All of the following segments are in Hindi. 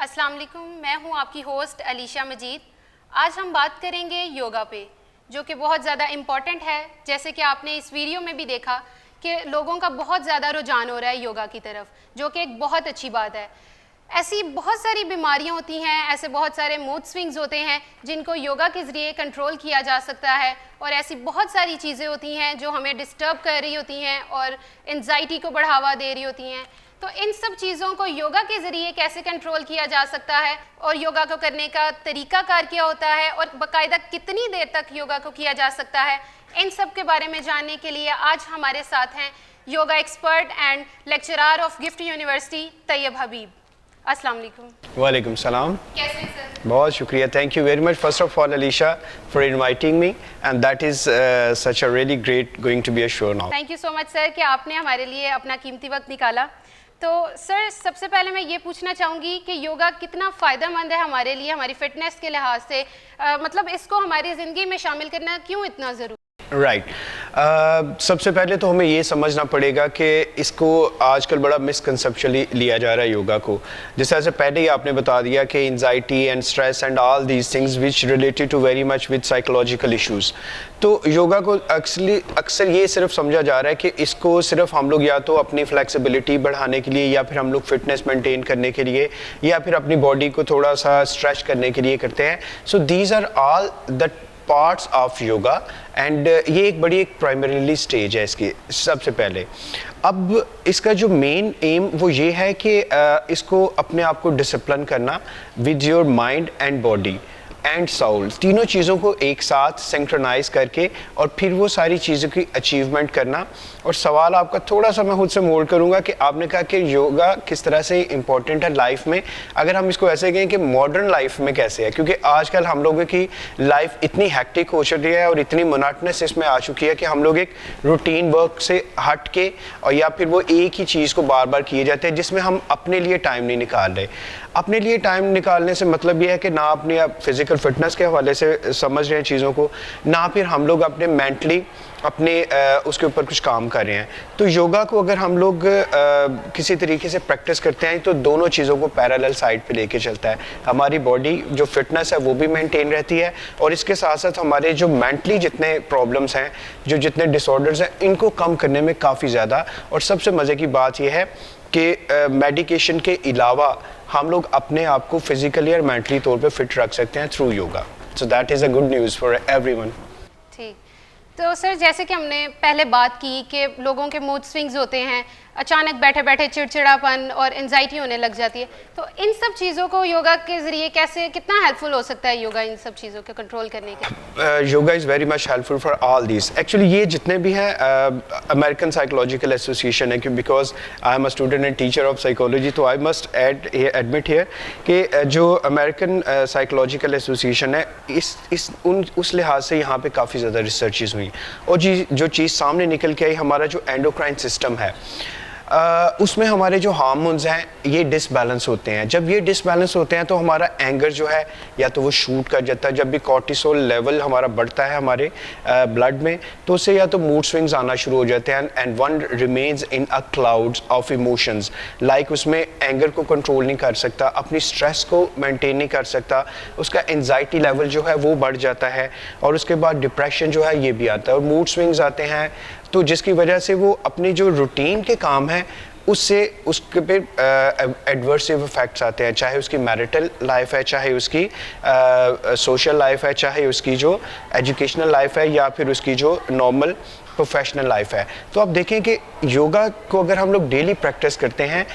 अस्सलाम वालेकुम, मैं हूं आपकी होस्ट अलीशा मजीद। आज हम बात करेंगे योगा पे, जो कि बहुत ज़्यादा इम्पॉर्टेंट है। जैसे कि आपने इस वीडियो में भी देखा कि लोगों का बहुत ज़्यादा रुझान हो रहा है योगा की तरफ, जो कि एक बहुत अच्छी बात है। ऐसी बहुत सारी बीमारियां होती हैं, ऐसे बहुत सारे मूड स्विंग्स होते हैं जिनको योगा के ज़रिए कंट्रोल किया जा सकता है, और ऐसी बहुत सारी चीज़ें होती हैं जो हमें डिस्टर्ब कर रही होती हैं और एंजाइटी को बढ़ावा दे रही होती हैं। तो इन सब चीज़ों को योगा के ज़रिए कैसे कंट्रोल किया जा सकता है, और योगा को करने का तरीक़ाकार क्या होता है, और बाकायदा कितनी देर तक योगा को किया जा सकता है, इन सब के बारे में जानने के लिए आज हमारे साथ हैं yoga expert and lecturer of gift university Tayyab Habib. अस्सलाम वालेकुम। वालेकुम सलाम। कैसे हैं सर? बहुत शुक्रिया, thank you very much first of all Alisha for inviting me and that is such a really great going to be a show now. Thank you so much sir कि आपने हमारे लिए अपना कीमती वक्त निकाला। तो सर, सबसे पहले मैं ये पूछना चाहूँगी कि योगा कितना फ़ायदेमंद है हमारे लिए, हमारी फ़िटनेस के लिहाज से, मतलब इसको हमारी ज़िंदगी में शामिल करना क्यों इतना ज़रूरी? राइट सबसे पहले तो हमें ये समझना पड़ेगा कि इसको आजकल बड़ा मिसकंसेप्चुअली लिया जा रहा है योगा को। जैसे पहले ही आपने बता दिया कि anxiety and stress and all these things which related to very much with psychological issues. तो योगा को अक्सर ये सिर्फ समझा जा रहा है कि इसको सिर्फ हम लोग या तो अपनी फ्लेक्सिबिलिटी बढ़ाने के लिए, या फिर हम लोग फिटनेस मेंटेन करने के लिए, या फिर अपनी बॉडी को थोड़ा सा स्ट्रेच करने के लिए करते हैं। So these are all the parts of yoga and ये एक बड़ी एक प्राइमरीली स्टेज है इसकी। सबसे पहले अब इसका जो मेन एम वो ये है कि इसको अपने आप को डिसिप्लिन करना with your mind and body and soul, तीनों चीज़ों को एक साथ सिंक्रोनाइज करके और फिर वो सारी चीज़ों की अचीवमेंट करना। और सवाल आपका थोड़ा सा मैं खुद से मोल्ड करूँगा कि आपने कहा कि योगा किस तरह से इम्पोर्टेंट है लाइफ में। अगर हम इसको ऐसे कहें कि मॉडर्न लाइफ में कैसे है, क्योंकि आजकल हम लोगों की लाइफ इतनी हैक्टिक हो चुकी है और इतनी मोनोटोनस इसमें आ चुकी है कि हम लोग एक रूटीन वर्क से हट के, और या फिर वो एक ही चीज़ को बार बार किए जाते हैं जिसमें हम अपने लिए टाइम नहीं निकाल रहे। अपने लिए टाइम निकालने से मतलब ये है कि ना अपनी आप फिजिकल फिटनेस के हवाले से समझ रहे हैं चीज़ों को, ना फिर हम लोग अपने मेंटली अपने उसके ऊपर कुछ काम कर रहे हैं। तो योगा को अगर हम लोग किसी तरीके से प्रैक्टिस करते हैं तो दोनों चीज़ों को पैरेलल साइड पे लेके चलता है। हमारी बॉडी जो फिटनेस है वो भी मेंटेन रहती है, और इसके साथ साथ हमारे जो मेंटली जितने प्रॉब्लम्स हैं, जो जितने डिसऑर्डर्स हैं, इनको कम करने में काफ़ी ज़्यादा। और सबसे मज़े की बात यह है कि मेडिकेशन के अलावा हम लोग अपने आप को फिजिकली और मेंटली तौर पे फिट रख सकते हैं through yoga. So that is a good news for everyone. ठीक। तो सर, जैसे कि हमने पहले बात की कि लोगों के मूड स्विंग्स होते हैं, अचानक बैठे बैठे चिड़चिड़ापन और एंजाइटी होने लग जाती है, तो इन सब चीज़ों को योगा के ज़रिए कैसे, कितना हेल्पफुल हो सकता है योगा इन सब चीज़ों को कंट्रोल करने के? Yoga is very much helpful for all this. Actually ये जितने भी हैं अमेरिकन साइकोलॉजिकल एसोसिएशन है, क्योंकि because I am a student and teacher of psychology, तो आई मस्ट एडमिट हियर कि जो अमेरिकन साइकोलॉजिकल एसोसिएशन है, उस लिहाज से यहाँ पे काफ़ी ज़्यादा रिसर्चेज हुई, और जो चीज़ सामने निकल के आई, हमारा जो एंडोक्राइन सिस्टम है उसमें हमारे जो हार्मोन्स हैं ये डिसबैलेंस होते हैं। जब ये डिसबैलेंस होते हैं तो हमारा एंगर जो है या तो वो शूट कर जाता है। जब भी कॉर्टिसोल लेवल हमारा बढ़ता है हमारे ब्लड में, तो उससे या तो मूड स्विंग्स आना शुरू हो जाते हैं, and one remains in a clouds of emotions. Like उसमें एंगर को कंट्रोल नहीं कर सकता, अपनी स्ट्रेस को मेंटेन नहीं कर सकता, उसका एंजाइटी लेवल जो है वो बढ़ जाता है, और उसके बाद डिप्रेशन जो है ये भी आता है, और मूड स्विंग्स आते हैं। तो जिसकी वजह से वो अपनी जो रूटीन के काम हैं उससे उसके पे एडवर्सिव इफेक्ट्स आते हैं, चाहे उसकी मैरिटल लाइफ है, चाहे उसकी सोशल लाइफ है, चाहे उसकी जो एजुकेशनल लाइफ है, या फिर उसकी जो नॉर्मल प्रोफेशनल लाइफ है। तो आप देखें कि योगा को अगर हम लोग डेली प्रैक्टिस करते हैं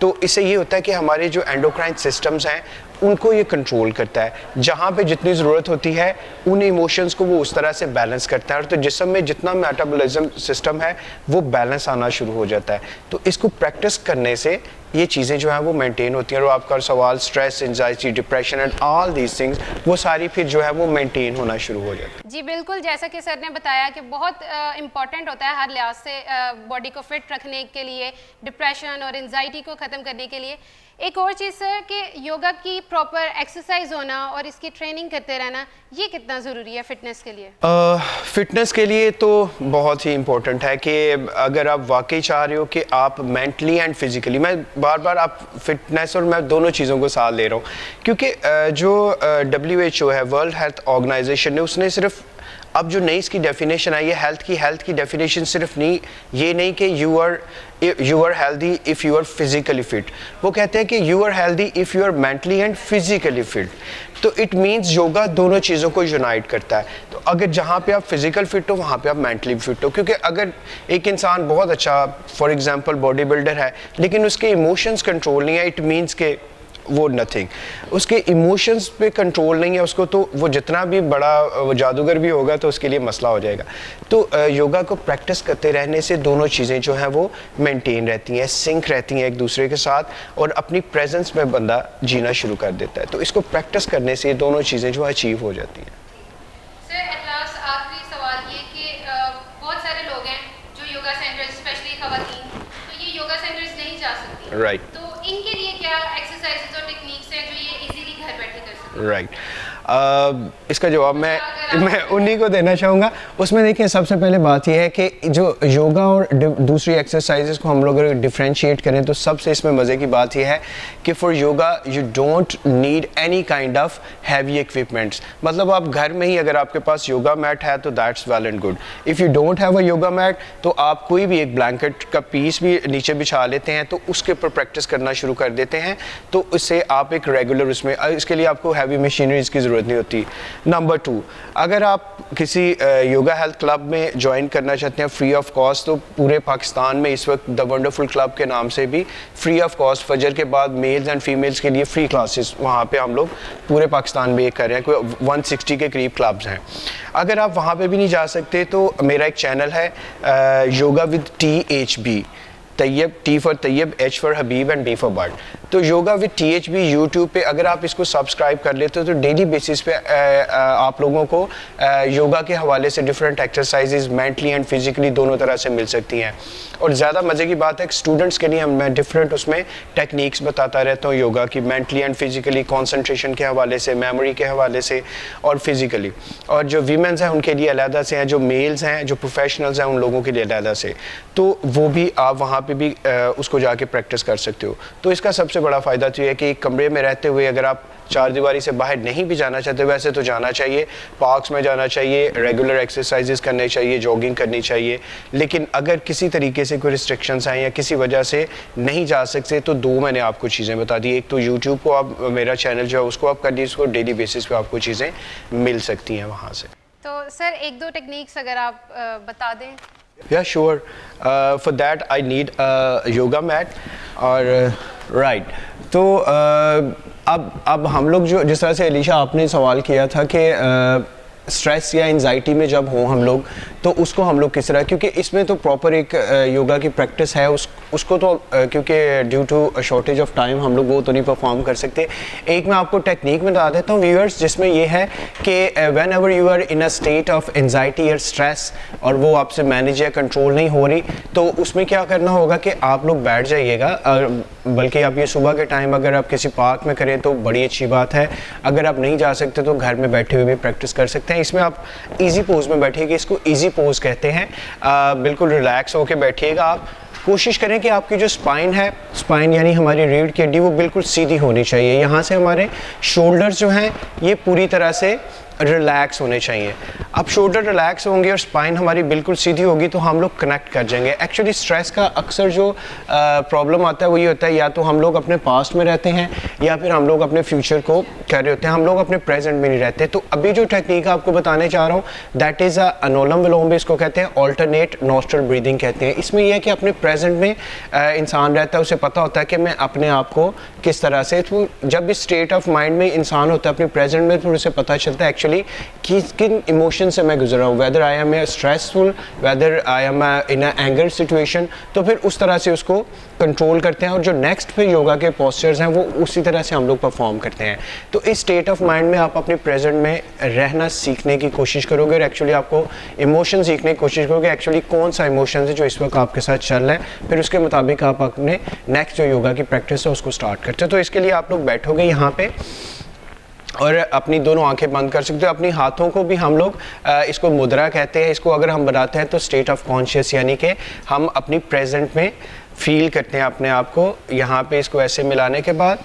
तो इससे ये होता है कि हमारे जो एंडोक्राइन सिस्टम्स हैं उनको ये कंट्रोल करता है। जहाँ पे जितनी ज़रूरत होती है उन इमोशंस को वो उस तरह से बैलेंस करता है, और तो जिस्म में जितना मेटाबॉलिज्म सिस्टम है वो बैलेंस आना शुरू हो जाता है। तो इसको प्रैक्टिस करने से ये चीज़ें जो हैं वो मेंटेन होती हैं, और आपका सवाल stress, anxiety, depression and all these things, वो सारी फिर जो है वो मेंटेन होना शुरू हो जाती है। जी बिल्कुल, जैसा कि सर ने बताया कि बहुत इम्पॉर्टेंट होता है हर लिहाज से बॉडी को फिट रखने के लिए, डिप्रेशन और एंजाइटी को ख़त्म करने के लिए। एक और चीज़ सर कि योगा की प्रॉपर एक्सरसाइज होना और इसकी ट्रेनिंग करते रहना, ये कितना ज़रूरी है फिटनेस के लिए? फिटनेस के लिए तो बहुत ही इम्पोर्टेंट है कि अगर आप वाकई चाह रहे हो कि आप मेंटली एंड फिजिकली, मैं बार बार आप फिटनेस और मैं दोनों चीज़ों को साथ ले रहा हूँ, क्योंकि जो WHO है, वर्ल्ड हेल्थ ऑर्गेनाइजेशन ने, उसने सिर्फ अब जो नई इसकी डेफिनेशन आई है हेल्थ की डेफिनेशन सिर्फ नहीं, ये नहीं कि you are healthy if you are physically fit, वो कहते हैं कि you are healthy if you are mentally and physically fit. तो इट मीन्स योगा दोनों चीज़ों को यूनाइट करता है। तो अगर जहाँ पे आप फिजिकल फिट हो वहाँ पे आप मेंटली फिट हो, क्योंकि अगर एक इंसान बहुत अच्छा फॉर एग्जांपल बॉडी बिल्डर है लेकिन उसके इमोशंस कंट्रोल नहीं है, इट मीन्स के वो नथिंग, उसके इमोशंस पे कंट्रोल नहीं है उसको, तो वो जितना भी बड़ा वो जादूगर भी होगा तो उसके लिए मसला हो जाएगा। तो योगा को प्रैक्टिस करते रहने से दोनों चीज़ें जो हैं वो मेंटेन रहती हैं, सिंक रहती हैं एक दूसरे के साथ, और अपनी प्रेजेंस में बंदा जीना शुरू कर देता है। तो इसको प्रैक्टिस करने से ये दोनों चीज़ें जो अचीव हो जाती हैं। सर एट लास्ट आखिरी सवाल ये कि बहुत सारे लोग हैं जो योगा सेंटर्स, स्पेशली खवातीन, तो ये योगा सेंटर्स नहीं जा सकती, राइट, तो इनके लिए क्या एक्सरसाइजेज और टेक्निक्स हैं जो ये इजीली घर बैठे कर सकते हैं? राइट, इसका जवाब मैं उन्हीं को देना चाहूँगा। उसमें देखिए सबसे पहले बात यह है कि जो योगा और दूसरी एक्सरसाइजेस को हम लोग अगर डिफ्रेंशिएट करें तो सबसे इसमें मज़े की बात यह है कि for yoga you don't need any kind of heavy equipments. मतलब आप घर में ही अगर आपके पास योगा मैट है तो that's well and good. If you don't have a yoga mat तो आप कोई भी एक ब्लैंकेट का पीस भी नीचे बिछा लेते हैं तो उसके ऊपर प्रैक्टिस करना शुरू कर देते हैं, तो इससे आप एक रेगुलर उसमें, इसके लिए आपको हैवी मशीनरीज की ज़रूरत नहीं होती। नंबर 2, अगर आप किसी योगा हेल्थ क्लब में ज्वाइन करना चाहते हैं फ्री ऑफ कॉस्ट, तो पूरे पाकिस्तान में इस वक्त द वंडरफुल क्लब के नाम से भी फ्री ऑफ कॉस्ट फजर के बाद मेल्स एंड फीमेल्स के लिए फ्री क्लासेस वहाँ पे हम लोग पूरे पाकिस्तान में कर रहे हैं। कोई 160 के करीब क्लब्स हैं। अगर आप वहाँ पे भी नहीं जा सकते तो मेरा एक चैनल है yoga with THB, Taiyab, T for Taiyab, H for Habib and B for bird. तो योगा विद THB यूट्यूब पे अगर आप इसको सब्सक्राइब कर लेते हो तो डेली बेसिस पे आप लोगों को योगा के हवाले से different exercises mentally and physically दोनों तरह से मिल सकती हैं। और ज़्यादा मज़े की बात है स्टूडेंट्स के लिए मैं डिफरेंट उसमें टेक्निक्स बताता रहता हूँ योगा की, मेंटली एंड फिजिकली, कंसंट्रेशन के हवाले से, मेमोरी के हवाले से और फिजिकली। और जो वीमेंस हैं उनके लिए अलहदा से हैं, जो मेल्स हैं, जो प्रोफेशनल्स हैं उन लोगों के लिए अलहदा से, तो वो भी आप वहाँ पे भी उसको जाके प्रैक्टिस कर सकते हो। तो इसका सबसे बड़ा फ़ायदा तो ये है कि एक कमरे में रहते हुए अगर आप चार दीवारी से बाहर नहीं भी जाना चाहते, वैसे तो जाना चाहिए, पार्क्स में जाना चाहिए, रेगुलर एक्सरसाइजेस करने चाहिए, जॉगिंग करनी चाहिए। लेकिन अगर किसी तरीके से कोई रिस्ट्रिक्शंस आए या किसी वजह से नहीं जा सकते तो दो मैंने आपको चीज़ें बता दी। एक तो यूट्यूब को आप, मेरा चैनल जो है उसको आप कर लीजिए, उसको डेली बेसिस पे आपको चीज़ें मिल सकती हैं वहाँ से। तो सर एक दो टेक्निक्स अगर आप बता दें। Yeah, sure. For that I need a yoga mat और right. तो अब हम लोग जो जिस तरह से अलीशा आपने सवाल किया था कि स्ट्रेस या एंजाइटी में जब हों हम लोग तो उसको हम लोग किस तरह, क्योंकि इसमें तो प्रॉपर एक योगा की प्रैक्टिस है, उसको तो क्योंकि due to shortage of time हम लोग वो तो नहीं परफॉर्म कर सकते। एक मैं आपको टेक्निक में बता देता हूँ व्यूअर्स, जिसमें ये है कि whenever you are in a state of anxiety या स्ट्रेस और वो आपसे मैनेज या कंट्रोल नहीं हो रही, तो उसमें क्या करना होगा कि आप लोग बैठ जाइएगा। बल्कि आप ये सुबह के टाइम अगर आप किसी पार्क में करें तो बड़ी अच्छी बात है, अगर आप नहीं जा सकते तो घर में बैठे हुए भी प्रैक्टिस कर सकते हैं। इसमें आप इजी पोज में बैठिएगा, इसको इजी पोज कहते हैं। बिल्कुल रिलैक्स होकर बैठिएगा। आप कोशिश करें कि आपकी जो स्पाइन है, स्पाइन यानी हमारी रीढ़ की हड्डी, वो बिल्कुल सीधी होनी चाहिए। यहाँ से हमारे शोल्डर्स जो हैं ये पूरी तरह से रिलैक्स होने चाहिए। अब शोल्डर रिलैक्स होंगे और स्पाइन हमारी बिल्कुल सीधी होगी तो हम लोग कनेक्ट कर जाएंगे। एक्चुअली स्ट्रेस का अक्सर जो प्रॉब्लम आता है वो ये होता है, या तो हम लोग अपने पास्ट में रहते हैं या फिर हम लोग अपने फ्यूचर को कर रहे होते हैं, हम लोग अपने प्रेजेंट में नहीं रहते। तो अभी जो टेक्निक आपको बताने चाह रहा हूँ दैट इज़ अनुलोम विलोम, इसको कहते हैं ऑल्टरनेट नॉस्ट्रल ब्रीदिंग कहते हैं। इसमें यह है कि अपने प्रेजेंट में इंसान रहता है, उसे पता होता है कि मैं अपने आप को किस तरह से, तो जब इस स्टेट ऑफ माइंड में इंसान होता है अपने प्रेजेंट में, तो उसे पता चलता है एक्चुअली कि किन इमोशंस इमोशन से मैं गुजर रहा हूँ, whether I am stressful, whether I am in a anger situation, तो फिर उस तरह से उसको कंट्रोल करते हैं और जो नेक्स्ट फिर योगा के पोस्चर्स हैं वो उसी तरह से हम लोग परफॉर्म करते हैं। तो इस स्टेट ऑफ माइंड में आप अपने प्रेजेंट में रहना सीखने की कोशिश करोगे और एक्चुअली आपको इमोशन सीखने की कोशिश करोगे, एक्चुअली कौन सा इमोशन है जो इस वक्त आपके साथ चल रहा है, फिर उसके मुताबिक आप अपने नेक्स्ट जो योगा की प्रैक्टिस है उसको स्टार्ट करते हो। तो इसके लिए आप लोग बैठोगे यहाँ पे और अपनी दोनों आंखें बंद कर सकते हो। अपनी हाथों को भी हम लोग इसको मुद्रा कहते हैं, इसको अगर हम बनाते हैं तो स्टेट ऑफ कॉन्शियस, यानी कि हम अपनी प्रेजेंट में फील करते हैं अपने आप को। यहाँ पे इसको ऐसे मिलाने के बाद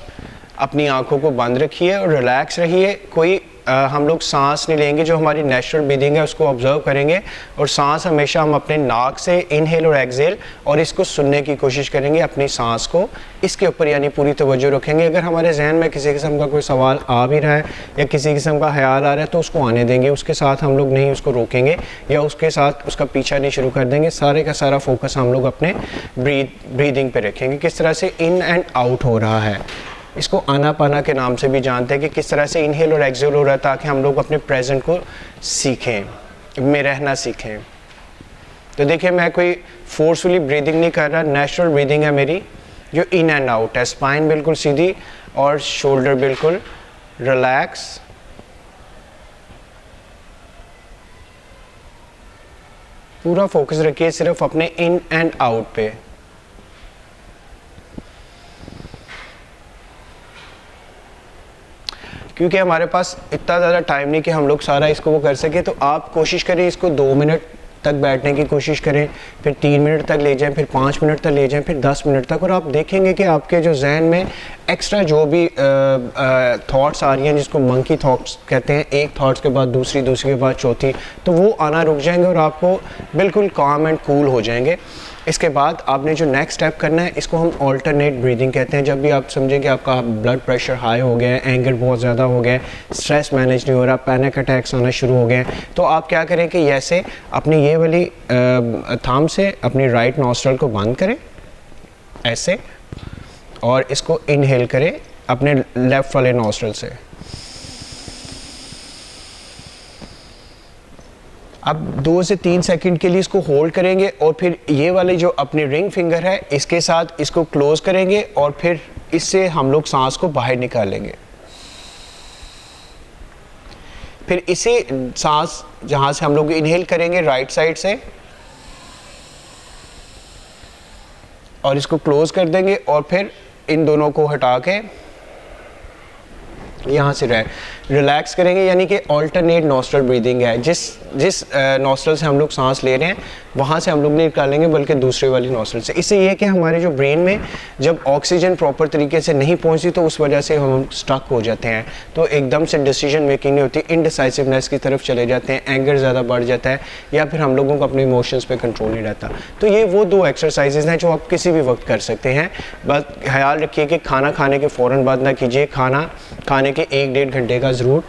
अपनी आंखों को बंद रखिए और रिलैक्स रहिए। कोई हम लोग सांस नहीं लेंगे, जो हमारी नेचुरल ब्रीदिंग है उसको ऑब्जर्व करेंगे और सांस हमेशा हम अपने नाक से इनहेल और एक्सहेल और इसको सुनने की कोशिश करेंगे अपनी सांस को, इसके ऊपर यानी पूरी तवज्जो रखेंगे। अगर हमारे जहन में किसी किस्म का कोई सवाल आ भी रहा है या किसी किस्म का ख्याल आ रहा है तो उसको आने देंगे, उसके साथ हम लोग नहीं उसको रोकेंगे या उसके साथ उसका पीछा नहीं शुरू कर देंगे। सारे का सारा फोकस हम लोग अपने ब्रीदिंग पे रखेंगे, किस तरह से इन एंड आउट हो रहा है। इसको आनापाना के नाम से भी जानते हैं कि किस तरह से इनहेल और एक्सहेल हो रहा है, ताकि हम लोग अपने प्रेजेंट को सीखें, में रहना सीखें। तो देखिए मैं कोई फोर्सफुली ब्रीदिंग नहीं कर रहा, नेचुरल ब्रीदिंग है मेरी जो इन एंड आउट है। स्पाइन बिल्कुल सीधी और शोल्डर बिल्कुल रिलैक्स। पूरा फोकस रखिए सिर्फ अपने इन एंड आउट पे। क्योंकि हमारे पास इतना ज़्यादा टाइम नहीं कि हम लोग सारा इसको वो कर सके, तो आप कोशिश करें इसको 2 मिनट तक बैठने की कोशिश करें, फिर 3 मिनट तक ले जाएं, फिर 5 मिनट तक ले जाएं, फिर 10 मिनट तक, और आप देखेंगे कि आपके जो जहन में एक्स्ट्रा जो भी थॉट्स आ रही हैं, जिसको मंकी थॉट्स कहते हैं, एक थॉट्स के बाद दूसरी, दूसरी के बाद चौथी, तो वो आना रुक जाएंगे और आपको बिल्कुल काम एंड कूल हो जाएंगे। इसके बाद आपने जो नेक्स्ट स्टेप करना है, इसको हम ऑल्टरनेट ब्रीदिंग कहते हैं। जब भी आप समझें कि आपका ब्लड प्रेशर हाई हो गया है, एंगर बहुत ज़्यादा हो गया है, स्ट्रेस मैनेज नहीं हो रहा, पैनिक अटैक्स आना शुरू हो गए हैं, तो आप क्या करें कि ऐसे अपनी ये वाली थंब से अपनी राइट नॉस्ट्रल को बंद करें ऐसे, और इसको इनहेल करें अपने लेफ़्ट वाले नॉस्ट्रल से। अब 2 से 3 सेकंड के लिए इसको होल्ड करेंगे और फिर ये वाले जो अपनी रिंग फिंगर है इसके साथ इसको क्लोज करेंगे और फिर इससे हम लोग सांस को बाहर निकालेंगे। फिर इसे सांस जहाँ से हम लोग इनहेल करेंगे राइट साइड से और इसको क्लोज कर देंगे और फिर इन दोनों को हटा के यहाँ से रिलैक्स करेंगे, यानी कि ऑल्टरनेट नॉस्ट्रल ब्रीदिंग है। जिस नॉस्ट्रल से हम लोग सांस ले रहे हैं वहाँ से हम लोग नहीं निकालेंगे बल्कि दूसरे वाली नॉस्ट्रल से। इससे ये है कि हमारे जो ब्रेन में जब ऑक्सीजन प्रॉपर तरीके से नहीं पहुँचती तो उस वजह से हम स्टक हो जाते हैं, तो एकदम से डिसीजन मेकिंग नहीं होती, इनडिसाइसिवनेस की तरफ चले जाते हैं, एंगर ज़्यादा बढ़ जाता है या फिर हम लोगों को अपने इमोशंस पे कंट्रोल नहीं रहता। तो ये वो 2 एक्सरसाइजेज हैं जो आप किसी भी वक्त कर सकते हैं। बस ख्याल रखिए कि खाना खाने के फ़ौरन बाद ना कीजिए, खाना खाने के 1-1.5 घंटे का ज़रूर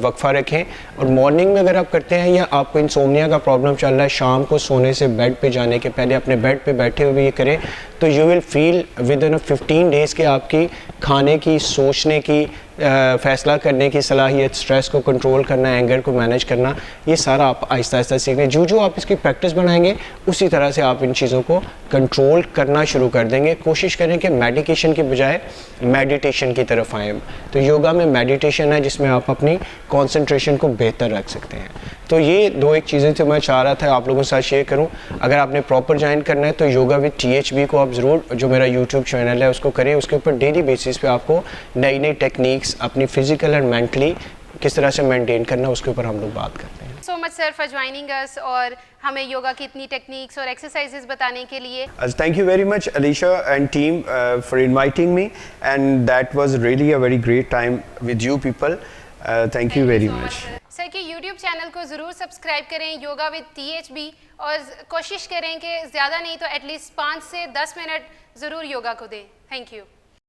वक्फा रखें। और मॉर्निंग में अगर आप करते हैं या आपको इंसोम्निया का प्रॉब्लम चल रहा है, शाम को सोने से बेड पे जाने के पहले अपने बेड पे बैठे हुए ये करें तो you will feel with in 15 days के आपकी खाने की, सोचने की, फ़ैसला करने की सलाहियत, स्ट्रेस को कंट्रोल करना, एंगर को मैनेज करना, ये सारा आप आहिस्ता आहिस्ता सीखेंगे। जो आप इसकी प्रैक्टिस बनाएंगे उसी तरह से आप इन चीज़ों को कंट्रोल करना शुरू कर देंगे। कोशिश करें कि मेडिकेशन के बजाय मेडिटेशन की तरफ आएँ। तो योगा में मेडिटेशन है जिसमें आप अपनी कॉन्सेंट्रेशन को बेहतर रख सकते हैं। तो ये 2-1 चीज़ें तो मैं चाह रहा था आप लोगों के साथ शेयर करूं। अगर आपने प्रॉपर ज्वाइन करना है तो योगा विद THB को आप ज़रूर, जो मेरा यूट्यूब चैनल है उसको करें। उसके ऊपर डेली बेसिस पे आपको नई नई टेक्निक्स अपनी फिजिकल एंड मेंटली किस तरह से मेंटेन करना उसके ऊपर हम लोग बात करते हैं। सो much sir for joining us और हमें योगा की इतनी टेक्निक्स और एक्सरसाइजेस बताने के लिए। Thank you very much Alisha and team for inviting me, and that was really a very great time with you people. Thank you very much. Sir के YouTube चैनल को ज़रूर सब्सक्राइब करें, योगा विद THB, और कोशिश करें कि ज़्यादा नहीं तो एटलीस्ट 5 से 10 मिनट ज़रूर योगा को दें। Thank you.